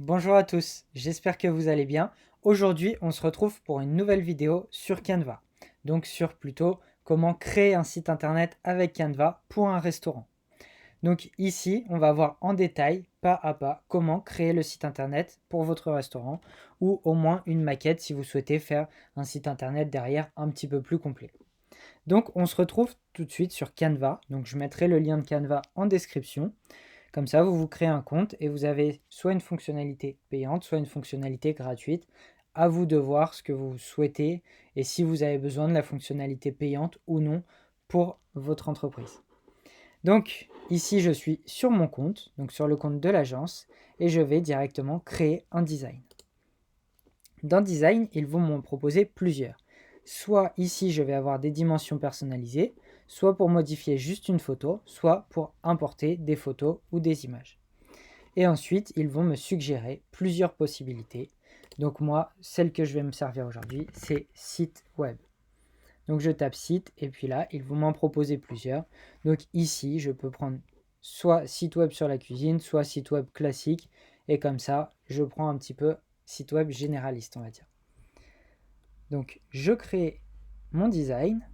Bonjour à tous, j'espère que vous allez bien. Aujourd'hui, on se retrouve pour une nouvelle vidéo sur Canva. Donc sur plutôt comment créer un site internet avec Canva pour un restaurant. Donc ici, on va voir en détail, pas à pas, comment créer le site internet pour votre restaurant ou au moins une maquette si vous souhaitez faire un site internet derrière un petit peu plus complet. Donc on se retrouve tout de suite sur Canva. Donc je mettrai le lien de Canva en description. Comme ça, vous vous créez un compte et vous avez soit une fonctionnalité payante, soit une fonctionnalité gratuite. À vous de voir ce que vous souhaitez et si vous avez besoin de la fonctionnalité payante ou non pour votre entreprise. Donc ici, je suis sur mon compte, donc sur le compte de l'agence, et je vais directement créer un design. Dans Design, ils vont m'en proposer plusieurs. Soit ici, je vais avoir des dimensions personnalisées, soit pour modifier juste une photo, soit pour importer des photos ou des images. Et ensuite, ils vont me suggérer plusieurs possibilités. Donc moi, celle que je vais me servir aujourd'hui, c'est site web. Donc je tape site et puis là, ils vont m'en proposer plusieurs. Donc ici, je peux prendre soit site web sur la cuisine, soit site web classique. Et comme ça, je prends un petit peu site web généraliste, on va dire. Donc je crée mon design.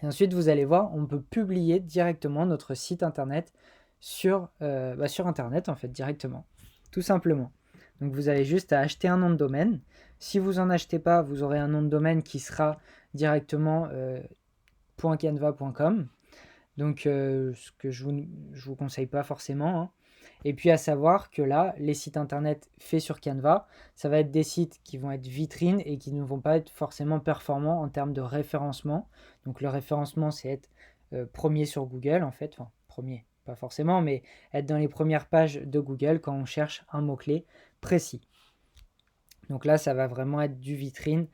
Et ensuite, vous allez voir, on peut publier directement notre site internet sur internet en fait directement, tout simplement. Donc vous avez juste à acheter un nom de domaine. Si vous n'en achetez pas, vous aurez un nom de domaine qui sera directement .canva.com. Donc ce que je vous conseille pas forcément, hein. Et puis à savoir que là, les sites internet faits sur Canva, ça va être des sites qui vont être vitrines et qui ne vont pas être forcément performants en termes de référencement. Donc le référencement, c'est être premier sur Google en fait, enfin premier, pas forcément, mais être dans les premières pages de Google quand on cherche un mot-clé précis. Donc là, ça va vraiment être du vitrine.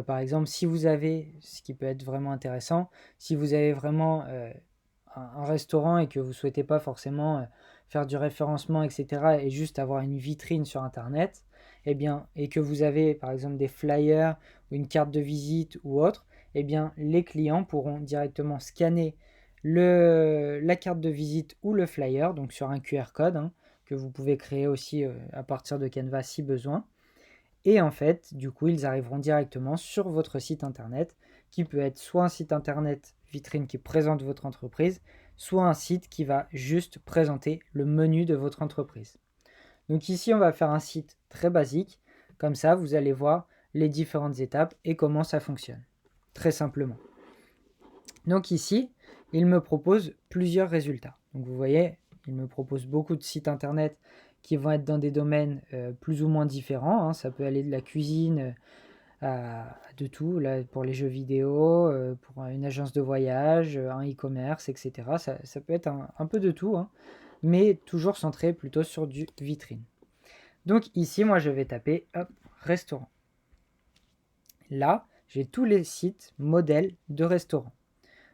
Par exemple, si vous avez, ce qui peut être vraiment intéressant, si vous avez vraiment un restaurant et que vous ne souhaitez pas forcément faire du référencement, etc., et juste avoir une vitrine sur Internet, eh bien, et que vous avez par exemple des flyers ou une carte de visite ou autre, eh bien, les clients pourront directement scanner la carte de visite ou le flyer, donc sur un QR code, hein, que vous pouvez créer aussi à partir de Canva si besoin. Et en fait, du coup, ils arriveront directement sur votre site internet, qui peut être soit un site internet vitrine qui présente votre entreprise, soit un site qui va juste présenter le menu de votre entreprise. Donc ici, on va faire un site très basique. Comme ça, vous allez voir les différentes étapes et comment ça fonctionne. Très simplement. Donc ici, il me propose plusieurs résultats. Donc vous voyez, il me propose beaucoup de sites internet qui vont être dans des domaines plus ou moins différents, hein. Ça peut aller de la cuisine à de tout, là, pour les jeux vidéo, pour une agence de voyage, un e-commerce, etc. Ça peut être un peu de tout, hein, mais toujours centré plutôt sur du vitrine. Donc ici, moi, je vais taper hop, restaurant. Là, j'ai tous les sites modèles de restaurants.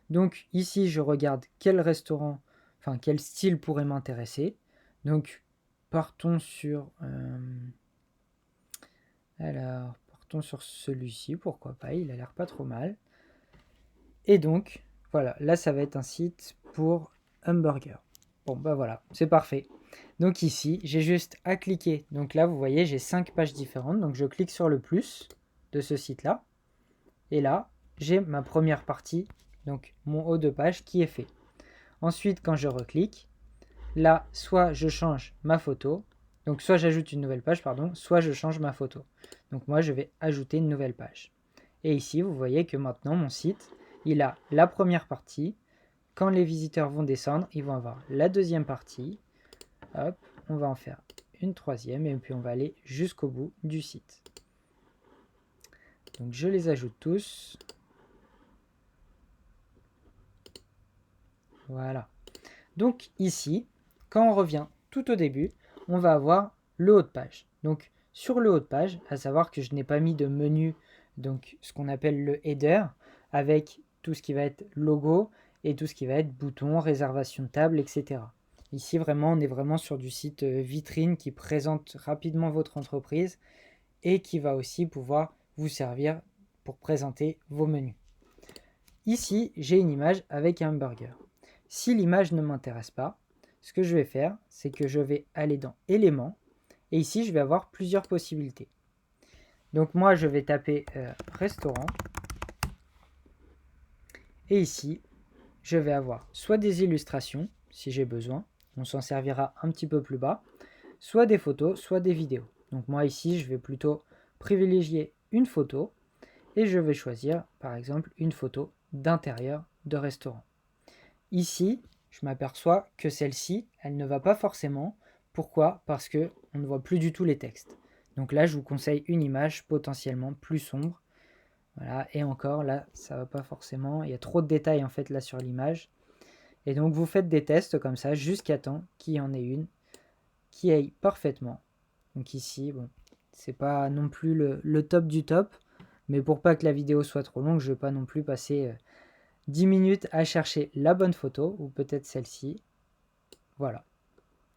Donc ici, je regarde quel restaurant, enfin quel style pourrait m'intéresser. Donc partons sur, partons sur celui-ci, pourquoi pas, il a l'air pas trop mal. Et donc, voilà, là ça va être un site pour hamburger. Bon bah voilà, c'est parfait. Donc ici, j'ai juste à cliquer. Donc là, vous voyez, j'ai 5 pages différentes. Donc je clique sur le plus de ce site-là. Et là, j'ai ma première partie, donc mon haut de page qui est fait. Ensuite, quand je reclique, là, soit je change ma photo, donc soit j'ajoute une nouvelle page, pardon, soit je change ma photo. Donc moi, je vais ajouter une nouvelle page. Et ici, vous voyez que maintenant, mon site, il a la première partie. Quand les visiteurs vont descendre, ils vont avoir la deuxième partie. Hop, on va en faire une troisième et puis on va aller jusqu'au bout du site. Donc je les ajoute tous. Voilà. Donc ici, quand on revient tout au début, on va avoir le haut de page. Donc sur le haut de page, à savoir que je n'ai pas mis de menu, donc ce qu'on appelle le header, avec tout ce qui va être logo et tout ce qui va être bouton, réservation de table, etc. Ici vraiment, on est vraiment sur du site vitrine qui présente rapidement votre entreprise et qui va aussi pouvoir vous servir pour présenter vos menus. Ici, j'ai une image avec un hamburger. Si l'image ne m'intéresse pas, ce que je vais faire, c'est que je vais aller dans éléments Et ici, je vais avoir plusieurs possibilités. Donc moi, je vais taper restaurant. Et ici, je vais avoir soit des illustrations, si j'ai besoin. On s'en servira un petit peu plus bas. Soit des photos, soit des vidéos. Donc moi ici, je vais plutôt privilégier une photo. Et je vais choisir, par exemple, une photo d'intérieur de restaurant. Ici, je m'aperçois que celle-ci, elle ne va pas forcément. Pourquoi? Parce qu'on ne voit plus du tout les textes. Donc là, je vous conseille une image potentiellement plus sombre. Voilà, et encore, là, ça ne va pas forcément. Il y a trop de détails en fait là sur l'image. Et donc, vous faites des tests comme ça jusqu'à temps qu'il y en ait une qui aille parfaitement. Donc ici, bon, c'est pas non plus le top du top. Mais pour pas que la vidéo soit trop longue, je ne vais pas non plus passer 10 minutes à chercher la bonne photo, ou peut-être celle-ci. Voilà.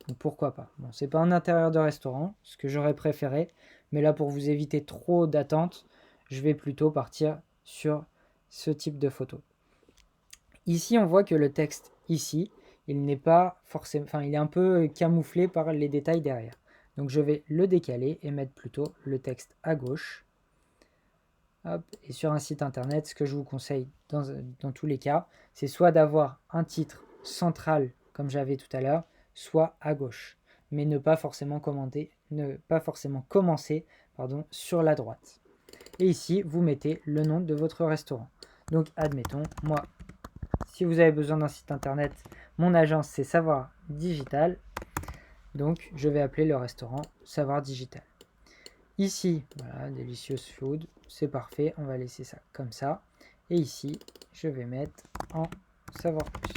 Donc pourquoi pas. Bon, c'est pas un intérieur de restaurant, ce que j'aurais préféré, mais là pour vous éviter trop d'attente, je vais plutôt partir sur ce type de photo. Ici, on voit que le texte ici, il n'est pas forcément, enfin, il est un peu camouflé par les détails derrière. Donc je vais le décaler et mettre plutôt le texte à gauche. Hop. Et sur un site internet, ce que je vous conseille dans tous les cas, c'est soit d'avoir un titre central comme j'avais tout à l'heure, soit à gauche, mais ne pas forcément commencer sur la droite. Et ici, vous mettez le nom de votre restaurant. Donc admettons, moi, si vous avez besoin d'un site internet, mon agence c'est Savoir Digital, donc je vais appeler le restaurant Savoir Digital. Ici, voilà, Delicious Food, c'est parfait, on va laisser ça comme ça. Et ici, je vais mettre en savoir plus.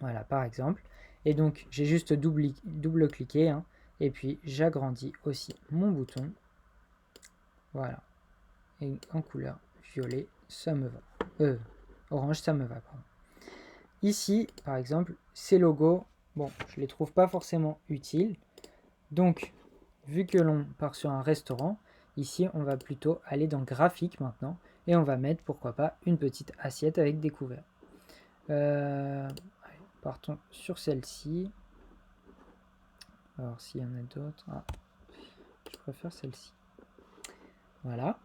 Voilà, par exemple. Et donc, j'ai juste double-cliqué, hein, et puis j'agrandis aussi mon bouton. Voilà. Et en couleur violet, ça me va. Orange, ça me va, pardon. Ici, par exemple, ces logos, bon, je les trouve pas forcément utiles. Donc, vu que l'on part sur un restaurant, ici on va plutôt aller dans graphique maintenant et on va mettre pourquoi pas une petite assiette avec des couverts. Allez, partons sur celle-ci. Alors s'il y en a d'autres, je préfère celle-ci. Voilà.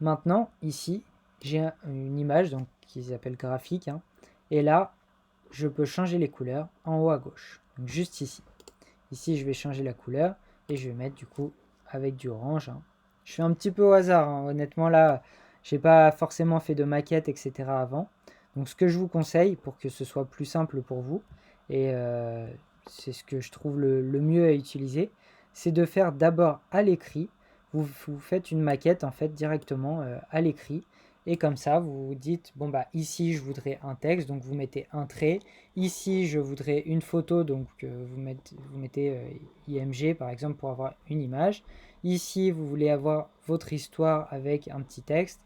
Maintenant ici j'ai une image donc qui s'appelle graphique, hein, et là je peux changer les couleurs en haut à gauche. Donc juste ici. Ici je vais changer la couleur. Et je vais mettre du coup avec du orange. Hein. Je fais un petit peu au hasard. Hein. Honnêtement là, j'ai pas forcément fait de maquette, etc. avant. Donc ce que je vous conseille pour que ce soit plus simple pour vous, et c'est ce que je trouve le mieux à utiliser, c'est de faire d'abord à l'écrit. Vous faites une maquette en fait directement à l'écrit. Et comme ça, vous vous dites, bon bah ici je voudrais un texte, donc vous mettez un trait. Ici je voudrais une photo, donc vous mettez IMG par exemple pour avoir une image. Ici vous voulez avoir votre histoire avec un petit texte.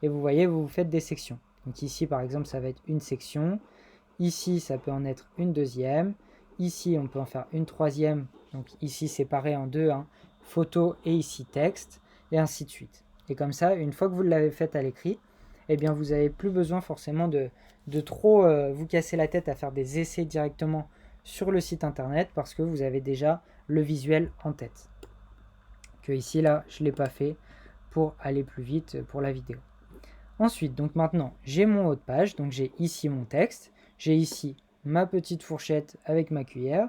Et vous voyez, vous faites des sections. Donc ici par exemple ça va être une section. Ici ça peut en être une deuxième. Ici on peut en faire une troisième. Donc ici séparé en deux, hein, photo et ici texte. Et ainsi de suite. Et comme ça, une fois que vous l'avez fait à l'écrit, eh bien vous n'avez plus besoin forcément de trop vous casser la tête à faire des essais directement sur le site internet parce que vous avez déjà le visuel en tête. Que ici, là, je ne l'ai pas fait pour aller plus vite pour la vidéo. Ensuite, donc maintenant, j'ai mon haut de page, donc j'ai ici mon texte, j'ai ici ma petite fourchette avec ma cuillère.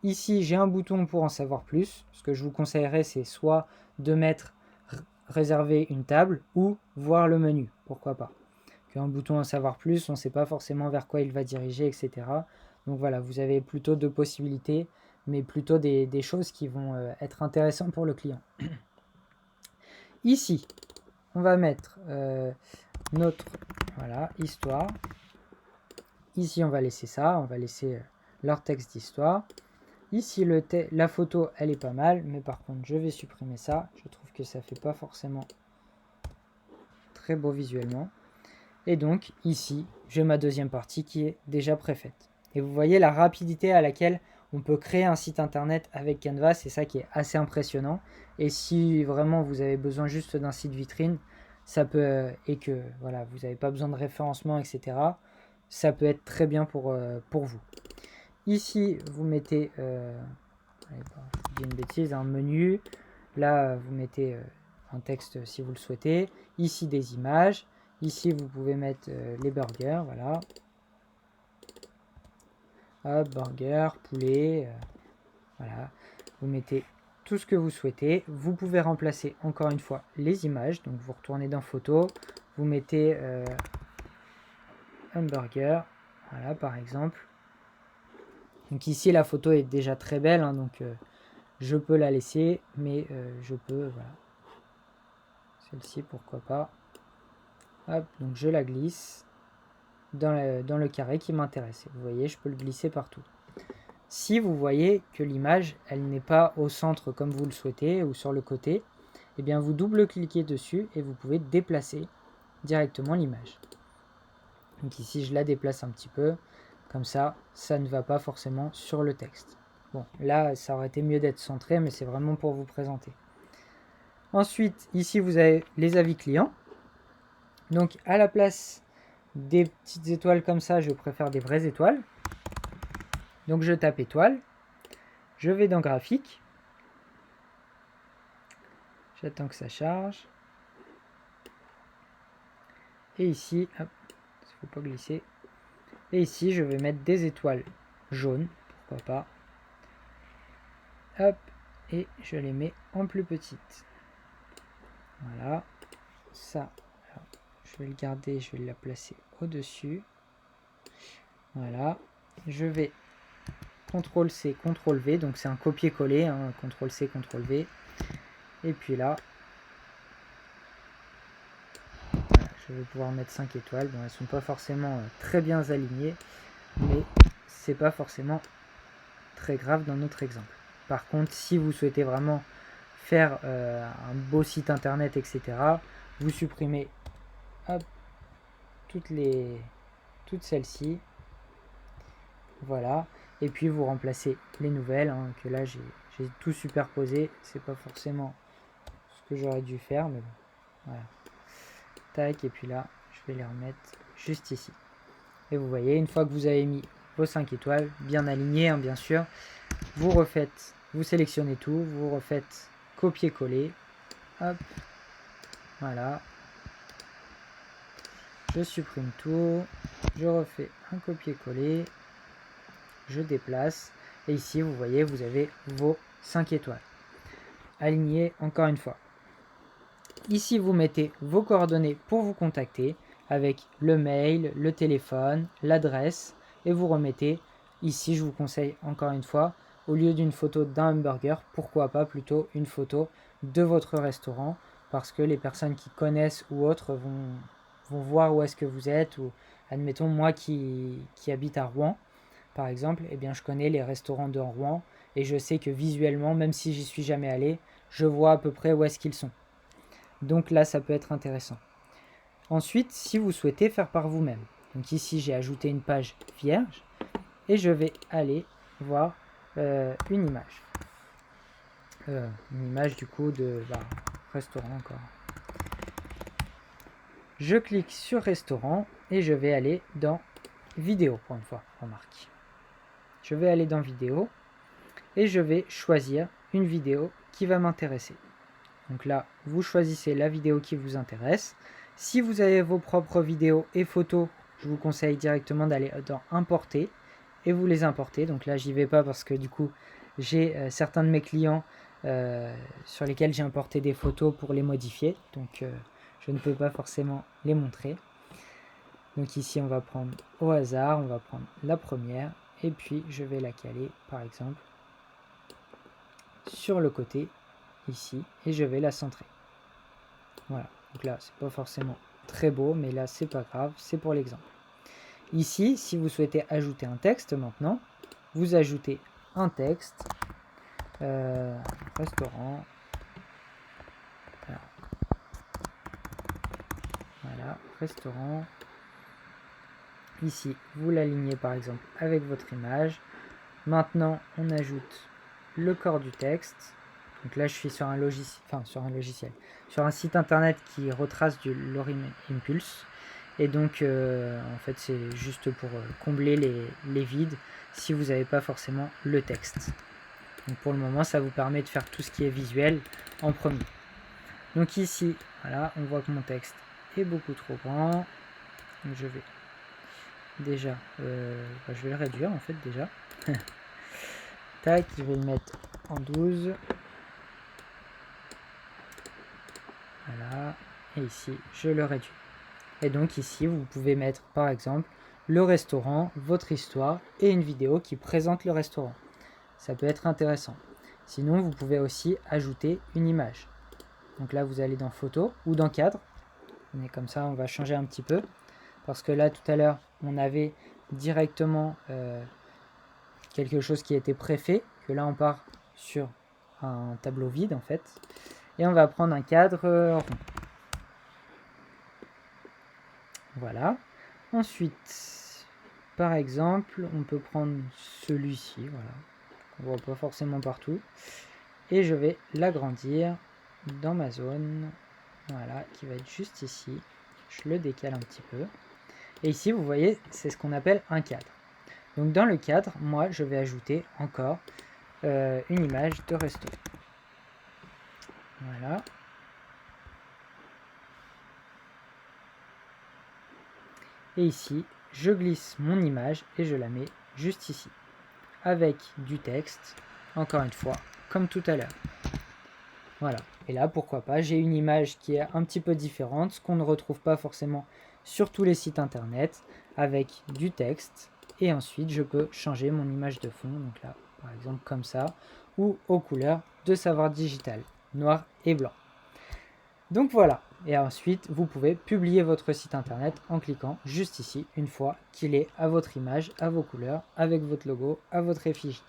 Ici, j'ai un bouton pour en savoir plus. Ce que je vous conseillerais, c'est soit de mettre réserver une table ou voir le menu, pourquoi pas. Qu'un bouton en savoir plus, on ne sait pas forcément vers quoi il va diriger, etc. Donc voilà, vous avez plutôt deux possibilités, mais plutôt des choses qui vont être intéressantes pour le client. Ici, on va mettre notre histoire. Ici, on va laisser ça, on va laisser leur texte d'histoire. Ici, la photo, elle est pas mal, mais par contre, je vais supprimer ça. Je trouve que ça fait pas forcément très beau visuellement. Et donc, ici, j'ai ma deuxième partie qui est déjà préfaite. Et vous voyez la rapidité à laquelle on peut créer un site internet avec Canva, c'est ça qui est assez impressionnant. Et si vraiment vous avez besoin juste d'un site vitrine, ça peut, et que voilà, vous n'avez pas besoin de référencement, etc., ça peut être très bien pour vous. Ici, vous mettez allez, je dis une bêtise, un menu. Là, vous mettez un texte si vous le souhaitez. Ici, des images. Ici, vous pouvez mettre les burgers, voilà. Hop, burger, poulet, voilà. Vous mettez tout ce que vous souhaitez. Vous pouvez remplacer encore une fois les images. Donc, vous retournez dans photo. Vous mettez hamburger, voilà, par exemple. Donc ici, la photo est déjà très belle, hein, donc je peux la laisser, mais je peux, voilà. Celle-ci, pourquoi pas. Hop, donc je la glisse dans le carré qui m'intéresse. Vous voyez, je peux le glisser partout. Si vous voyez que l'image, elle n'est pas au centre comme vous le souhaitez ou sur le côté, eh bien vous double-cliquez dessus et vous pouvez déplacer directement l'image. Donc ici, je la déplace un petit peu. Comme ça, ça ne va pas forcément sur le texte. Bon, là, ça aurait été mieux d'être centré, mais c'est vraiment pour vous présenter. Ensuite, ici, vous avez les avis clients. Donc, à la place des petites étoiles comme ça, je préfère des vraies étoiles. Donc, je tape étoile. Je vais dans graphique. J'attends que ça charge. Et ici, hop, il ne faut pas glisser. Et ici, je vais mettre des étoiles jaunes, pourquoi pas. Hop, et je les mets en plus petites. Voilà, ça, alors, je vais le garder, je vais la placer au-dessus. Voilà, je vais CTRL-C, CTRL-V, donc c'est un copier-coller, hein, CTRL-C, CTRL-V. Et puis là, voilà, je vais pouvoir mettre 5 étoiles. Bon, elles ne sont pas forcément très bien alignées, mais c'est pas forcément très grave dans notre exemple. Par contre, si vous souhaitez vraiment faire un beau site internet, etc., vous supprimez hop, toutes celles-ci, voilà, et puis vous remplacez les nouvelles, hein, que là j'ai tout superposé, c'est pas forcément ce que j'aurais dû faire, mais bon, voilà, tac, et puis là je vais les remettre juste ici. Et vous voyez, une fois que vous avez mis vos 5 étoiles, bien alignées, hein, bien sûr, vous sélectionnez tout, vous refaites copier-coller, hop, voilà, je supprime tout, je refais un copier-coller, je déplace, et ici vous voyez, vous avez vos 5 étoiles, alignées encore une fois. Ici vous mettez vos coordonnées pour vous contacter, avec le mail, le téléphone, l'adresse, et vous remettez, ici je vous conseille encore une fois, au lieu d'une photo d'un hamburger, pourquoi pas plutôt une photo de votre restaurant, parce que les personnes qui connaissent ou autres vont voir où est-ce que vous êtes, ou admettons moi qui habite à Rouen, par exemple, eh bien je connais les restaurants de Rouen, et je sais que visuellement, même si j'y suis jamais allé, je vois à peu près où est-ce qu'ils sont. Donc là, ça peut être intéressant. Ensuite, si vous souhaitez faire par vous-même, donc ici j'ai ajouté une page vierge, et je vais aller voir une image. Une image du coup de restaurant encore. Je clique sur restaurant et je vais aller dans vidéo pour une fois, remarque. Je vais aller dans vidéo et je vais choisir une vidéo qui va m'intéresser. Donc là, vous choisissez la vidéo qui vous intéresse. Si vous avez vos propres vidéos et photos, je vous conseille directement d'aller dans importer et vous les importez. Donc là, j'y vais pas parce que du coup, j'ai certains de mes clients sur lesquels j'ai importé des photos pour les modifier. Donc je ne peux pas forcément les montrer. Donc ici, on va prendre au hasard, on va prendre la première et puis je vais la caler par exemple sur le côté ici et je vais la centrer. Voilà, donc là c'est pas forcément très beau, mais là c'est pas grave, c'est pour l'exemple. Ici, si vous souhaitez ajouter un texte maintenant, vous ajoutez un texte, restaurant, voilà, restaurant. Ici, vous l'alignez par exemple avec votre image. Maintenant, on ajoute le corps du texte. Donc là, je suis sur un logiciel, sur un site internet qui retrace du Lorem Impulse. Et donc, en fait, c'est juste pour combler les vides si vous n'avez pas forcément le texte. Donc pour le moment, ça vous permet de faire tout ce qui est visuel en premier. Donc ici, voilà, on voit que mon texte est beaucoup trop grand. Donc je vais déjà, je vais le réduire en fait déjà. Tac, je vais le mettre en 12. Voilà, et ici, je le réduis. Et donc ici, vous pouvez mettre par exemple le restaurant, votre histoire et une vidéo qui présente le restaurant. Ça peut être intéressant. Sinon, vous pouvez aussi ajouter une image. Donc là, vous allez dans photo ou dans cadre. Mais comme ça, on va changer un petit peu. Parce que là, tout à l'heure, on avait directement quelque chose qui était préfet. Que là, on part sur un tableau vide en fait. Et on va prendre un cadre rond. Voilà. Ensuite, par exemple, on peut prendre celui-ci, voilà. On voit pas forcément partout. Et je vais l'agrandir dans ma zone, voilà, qui va être juste ici. Je le décale un petit peu. Et ici, vous voyez, c'est ce qu'on appelle un cadre. Donc dans le cadre, moi, je vais ajouter encore une image de resto. Voilà. Et ici, je glisse mon image et je la mets juste ici. Avec du texte, encore une fois, comme tout à l'heure. Voilà. Et là, pourquoi pas, j'ai une image qui est un petit peu différente, ce qu'on ne retrouve pas forcément sur tous les sites internet, avec du texte. Et ensuite, je peux changer mon image de fond, donc là, par exemple, comme ça, ou aux couleurs de Savoir Digital, noir et blanc. Donc voilà. Et ensuite, vous pouvez publier votre site internet en cliquant juste ici, une fois qu'il est à votre image, à vos couleurs, avec votre logo, à votre effigie.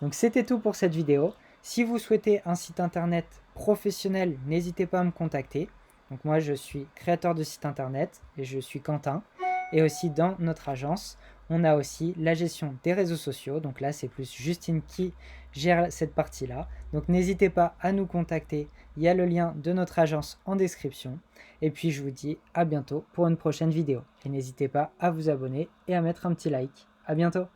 Donc c'était tout pour cette vidéo. Si vous souhaitez un site internet professionnel, n'hésitez pas à me contacter. Donc moi je suis créateur de site internet et je suis Quentin. Et aussi dans notre agence, on a aussi la gestion des réseaux sociaux. Donc là c'est plus Justine qui gère cette partie-là. Donc n'hésitez pas à nous contacter. Il y a le lien de notre agence en description. Et puis je vous dis à bientôt pour une prochaine vidéo. Et n'hésitez pas à vous abonner et à mettre un petit like. À bientôt.